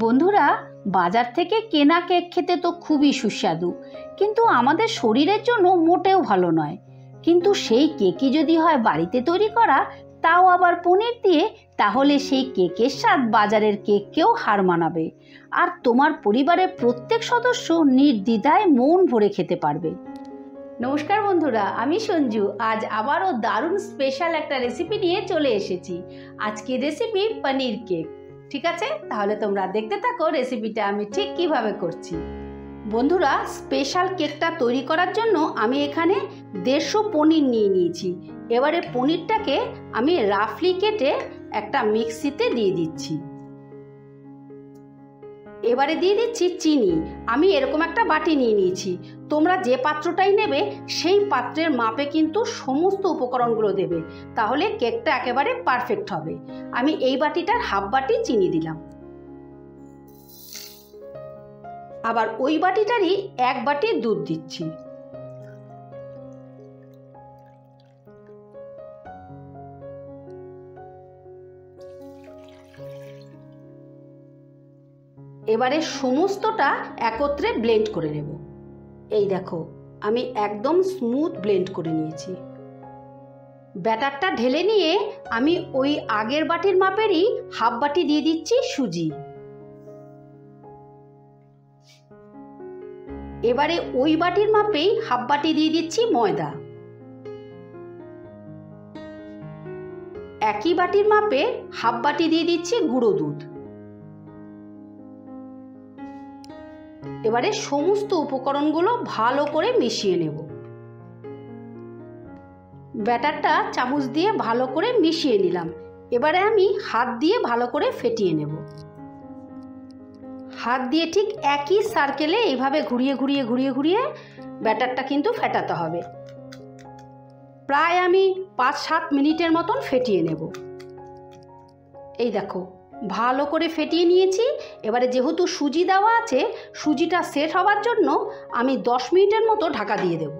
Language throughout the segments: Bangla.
বন্ধুরা, বাজার থেকে কেনা কেক খেতে তো খুবই সুস্বাদু, কিন্তু আমাদের শরীরের জন্য মোটেও ভালো নয়। কিন্তু সেই কেকই যদি হয় বাড়িতে তৈরি করা, তাও আবার পনির দিয়ে, তাহলে সেই কেকের স্বাদ বাজারের কেককেও হার মানাবে। আর তোমার পরিবারের প্রত্যেক সদস্য নির্দ্বিধায় মন ভরে খেতে পারবে। নমস্কার বন্ধুরা, আমি সঞ্জু। আজ আবারও দারুণ স্পেশাল একটা রেসিপি নিয়ে চলে এসেছি। আজকের রেসিপি পনির কেক। ঠিক আছে, তাহলে তোমরা দেখতে থাকো রেসিপিটা আমি ঠিক কিভাবে করছি। বন্ধুরা, স্পেশাল কেকটা তৈরি করার জন্য আমি এখানে 150 পনির নিয়ে নিয়েছি। এবারে পনিরটাকে আমি রাফলি কেটে একটা মিক্সিতে দিয়ে দিচ্ছি। এবারে দিয়ে দিচ্ছি চিনি। আমি এরকম একটা বাটি নিয়ে নিয়েছি। তোমরা যে পাত্রটাই নেবে সেই পাত্রের মাপে কিন্তু সমস্ত উপকরণগুলো দেবে, তাহলে কেকটা একেবারে পারফেক্ট হবে। আমি এই বাটিটার হাফ বাটি চিনি দিলাম, আবার ওই বাটিটারই 1 বাটি দুধ দিচ্ছি। এবারে সমস্তটা একত্রে ব্লেন্ড করে নেব। এই দেখো, আমি একদম স্মুথ ব্লেন্ড করে নিয়েছি। ব্যাটারটা ঢেলে নিয়ে আমি ওই আগের বাটির মাপেরই হাফ বাটি দিয়ে দিচ্ছি সুজি। এবারে ওই বাটির মাপেই হাফ বাটি দিয়ে দিচ্ছি ময়দা। একই বাটির মাপে হাফ বাটি দিয়ে দিচ্ছি গুঁড়ো দুধ। এবারে সমস্ত উপকরণগুলো ভালো করে মিশিয়ে নেব। ব্যাটারটা চামচ দিয়ে ভালো করে মিশিয়ে নিলাম। এবারে আমি হাত দিয়ে ভালো করে ফেটিয়ে নেব। হাত দিয়ে ঠিক একই সার্কেলে এইভাবে ঘুরিয়ে ঘুরিয়ে ঘুরিয়ে ঘুরিয়ে ব্যাটারটা কিন্তু ফেটাতে হবে। প্রায় আমি 5-7 মিনিটের মতন ফেটিয়ে নেব। এই দেখো, ভালো করে ফেটিয়ে নিয়েছি। এবারে যেহেতু সুজি দেওয়া আছে, সুজিটা সেট হওয়ার জন্য আমি 10 মিনিটের মতো ঢাকা দিয়ে দেব।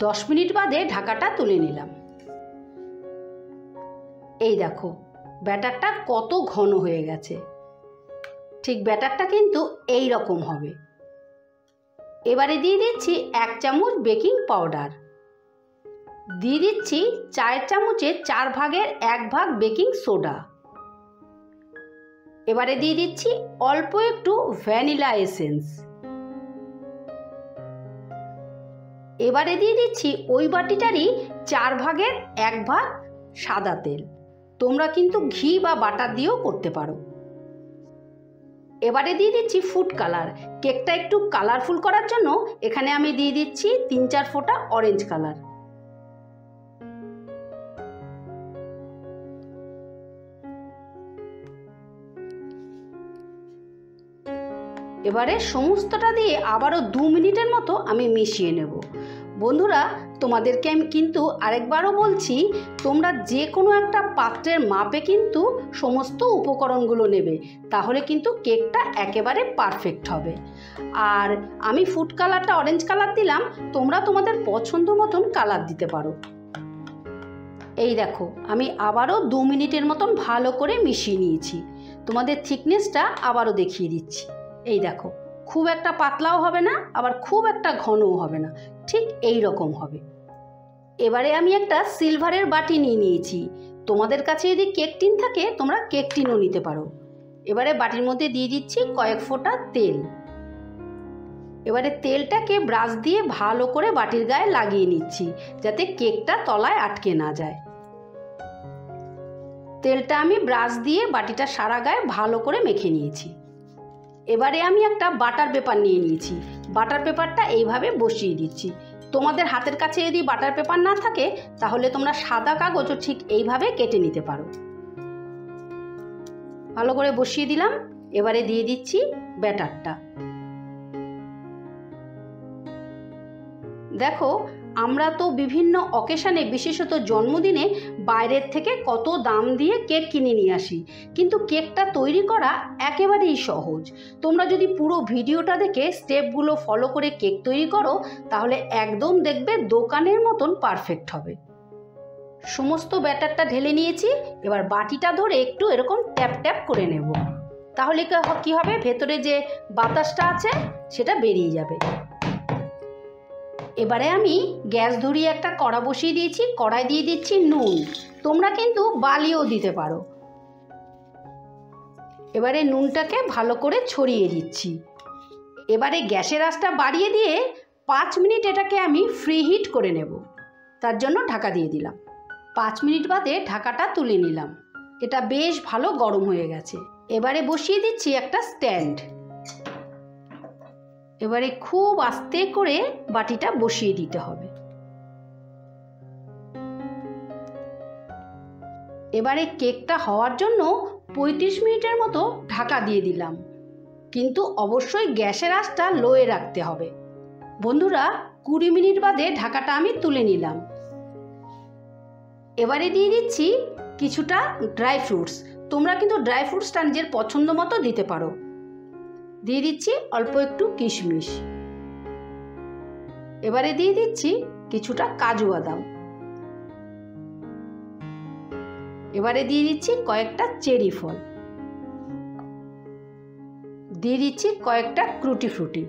10 মিনিট বাদে ঢাকাটা তুলে নিলাম। এই দেখো, ব্যাটারটা কত ঘন হয়ে গেছে। ঠিক ব্যাটারটা কিন্তু এই রকম হবে। এবারে দিয়ে দিচ্ছি 1 চামচ বেকিং পাউডার, দিয়ে দিচ্ছি 4 চামচের 4 ভাগের 1 ভাগ বেকিং সোডা। এবারে দিয়ে দিচ্ছি অল্প একটু ভ্যানিলা এসেন্স। এবারে দিয়ে দিচ্ছি ওই বাটিটারই 4 ভাগের 1 ভাগ সাদা তেল। তোমরা কিন্তু ঘি বা বাটার দিয়েও করতে পারো। এবারে দিয়ে দিচ্ছি ফুড কালার। কেকটা একটু কালারফুল করার জন্য এখানে আমি দিয়ে দিচ্ছি 3-4 ফোঁটা অরেঞ্জ কালার। এবারে সমস্তটা দিয়ে আবারও 2 মিনিটের মতো আমি মিশিয়ে নেব। বন্ধুরা, তোমাদেরকে আমি কিন্তু আরেকবারও বলছি, তোমরা যে কোনো একটা পাত্রের মাপে কিন্তু সমস্ত উপকরণগুলো নেবে, তাহলে কিন্তু কেকটা একেবারে পারফেক্ট হবে। আর আমি ফুড কালারটা অরেঞ্জ কালার দিলাম, তোমরা তোমাদের পছন্দ মতন কালার দিতে পারো। এই দেখো, আমি আবারও 2 মিনিটের মতন ভালো করে মিশিয়ে নিয়েছি। তোমাদের থিকনেসটা আবারও দেখিয়ে দিচ্ছি। এই দেখো, খুব একটা পাতলাও হবে না, আবার খুব একটা ঘনও হবে না, ঠিক এই রকম হবে। এবারে আমি একটা সিলভারের বাটি নিয়ে নিয়েছি। তোমাদের কাছে যদি কেক টিন থাকে, তোমরা কেক টিনও নিতে পারো। এবারে বাটির মধ্যে দিয়ে দিচ্ছি কয়েক ফোঁটা তেল। এবারে তেলটাকে ব্রাশ দিয়ে ভালো করে বাটির গায়ে লাগিয়ে নিচ্ছি, যাতে কেকটা তলায় আটকে না যায়। তেলটা আমি ব্রাশ দিয়ে বাটিটা সারা গায়ে ভালো করে মেখে নিয়েছি। এবারে আমি একটা বাটার পেপার নিয়ে নিয়েছি। বাটার পেপারটা এইভাবে বসিয়ে দিচ্ছি। তোমাদের হাতের কাছে যদি বাটার পেপার না থাকে, তাহলে তোমরা সাদা কাগজও ঠিক এইভাবে কেটে নিতে পারো। ভালো করে বসিয়ে দিলাম। এবারে দিয়ে দিচ্ছি ব্যাটারটা। দেখো, আমরা তো বিভিন্ন অকেশনে, বিশেষত জন্মদিনে বাইরের থেকে কত দাম দিয়ে কেক কিনে নিয়ে আসি, কিন্তু কেকটা তৈরি করা একেবারেই সহজ। তোমরা যদি পুরো ভিডিওটা দেখে স্টেপগুলো ফলো করে কেক তৈরি করো, তাহলে একদম দেখবে দোকানের মতন পারফেক্ট হবে। সমস্ত ব্যাটারটা ঢেলে নিয়েছি। এবার বাটিটা ধরে একটু এরকম ট্যাপ ট্যাপ করে নেব, তাহলে কি হবে, ভেতরে যে বাতাসটা আছে সেটা বেরিয়ে যাবে। এবারে আমি গ্যাস ধরিয়ে একটা কড়া বসিয়ে দিয়েছি, কড়াই দিয়ে দিচ্ছি নুন, তোমরা কিন্তু বালিও দিতে পারো। এবারে নুনটাকে ভালো করে ছড়িয়ে দিচ্ছি। এবারে গ্যাসের আঁচটা বাড়িয়ে দিয়ে 5 মিনিট এটাকে আমি ফ্রি হিট করে নেব, তার জন্য ঢাকা দিয়ে দিলাম। 5 মিনিট বাদে ঢাকাটা তুলে নিলাম। এটা বেশ ভালো গরম হয়ে গেছে। এবারে বসিয়ে দিচ্ছি একটা স্ট্যান্ড। এবারে খুব আস্তে করে বাটিটা বসিয়ে দিতে হবে। এবারে কেকটা হওয়ার জন্য 35 মিনিটের মতো ঢাকা দিয়ে দিলাম, কিন্তু অবশ্যই গ্যাসের আঁচটা লোয়ে রাখতে হবে। বন্ধুরা 20 মিনিট বাদে ঢাকাটা আমি তুলে নিলাম। এবারে দিয়ে দিচ্ছি কিছুটা ড্রাই ফ্রুটস। তোমরা কিন্তু ড্রাই ফ্রুটসটা নিজের পছন্দ মতো দিতে পারো। দিয়ে দিচ্ছি অল্প একটু কিশমিশ। এবারে দিয়ে দিচ্ছি কিছুটা কাজু বাদাম। এবারে দিয়ে দিচ্ছি কয়েকটা চেরি ফল। দিয়ে দিচ্ছি কয়েকটা টুটি ফ্রুটি।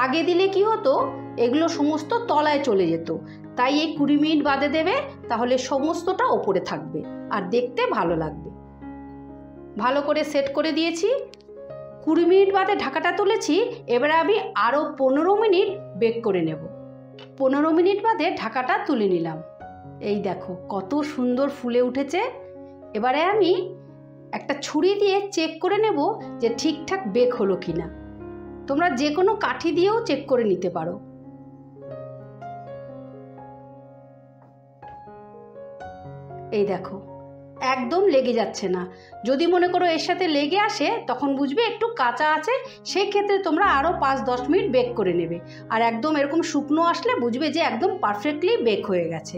আগে দিলে কি হতো, এগুলো সমস্ত তলায় চলে যেত, তাই এই 20 মিনিট বাদে দেবে, তাহলে সমস্তটা ওপরে থাকবে আর দেখতে ভালো লাগবে। ভালো করে সেট করে দিয়েছি। 20 মিনিট বাদে ঢাকাটা তুলেছি। এবারে আমি আরও 15 মিনিট বেক করে নেব। 15 মিনিট বাদে ঢাকাটা তুলে নিলাম। এই দেখো কত সুন্দর ফুলে উঠেছে। এবারে আমি একটা ছুরি দিয়ে চেক করে নেব যে ঠিকঠাক বেক হলো কিনা। তোমরা যে কোনো কাঠি দিয়েও চেক করে নিতে পারো। এই দেখো একদম লেগে যাচ্ছে না। যদি মনে করো এর সাথে লেগে আসে তখন বুঝবে একটু কাঁচা আছে, সেই ক্ষেত্রে তোমরা আরও 5-10 মিনিট বেক করে নেবে। আর একদম এরকম শুকনো আসলে বুঝবে যে একদম পারফেক্টলি বেক হয়ে গেছে।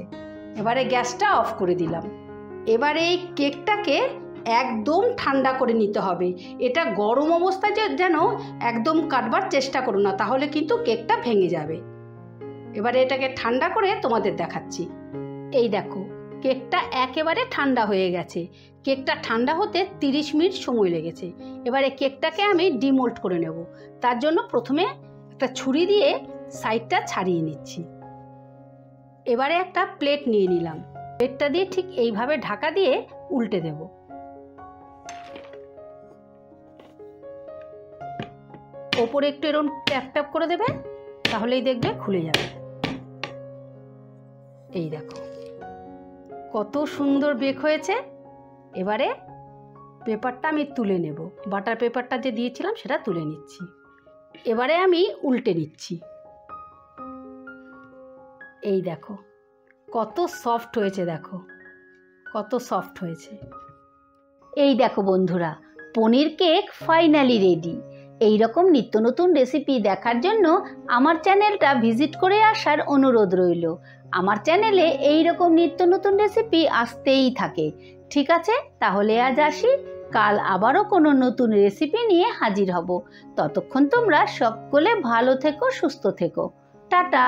এবারে গ্যাসটা অফ করে দিলাম। এবারে এই কেকটাকে একদম ঠান্ডা করে নিতে হবে। এটা গরম অবস্থায় যেন একদম কাটবার চেষ্টা করো না, তাহলে কিন্তু কেকটা ভেঙে যাবে। এবারে এটাকে ঠান্ডা করে তোমাদের দেখাচ্ছি। এই দেখো কেকটা একেবারে ঠান্ডা হয়ে গেছে। কেকটা ঠান্ডা হতে 30 মিনিট সময় লেগেছে। এবারে কেকটাকে আমি ডিমোল্ড করে নেব। তার জন্য প্রথমে একটা ছুরি দিয়ে সাইডটা ছাড়িয়ে নিচ্ছি। এবারে একটা প্লেট নিয়ে নিলাম। প্লেটটা দিয়ে ঠিক এইভাবে ঢাকা দিয়ে উল্টে দেব। ওপরে একটু এরকম ট্যাপ ট্যাপ করে দেবে, তাহলেই দেখবে খুলে যাবে। এই দেখো কত সুন্দর বেক হয়েছে। এবারে পেপারটা আমি তুলে নেব। বাটার পেপারটা যে দিয়েছিলাম সেটা তুলে নিচ্ছি। এবারে আমি উল্টে নিচ্ছি। এই দেখো কত সফট হয়েছে, দেখো কত সফট হয়েছে। এই দেখো বন্ধুরা, পনির কেক ফাইনালি রেডি। এই রকম নিত্য নতুন রেসিপি দেখার জন্য আমার চ্যানেলটা ভিজিট করে আসার অনুরোধ রইল। আমার চ্যানেলে এই রকম নিত্য নতুন রেসিপি আসতেই থাকে। ঠিক আছে, তাহলে আজ আসি। কাল আবারও কোনো নতুন রেসিপি নিয়ে হাজির হব। ততক্ষণ তোমরা সকলে ভালো থেকো, সুস্থ থেকো। টাটা।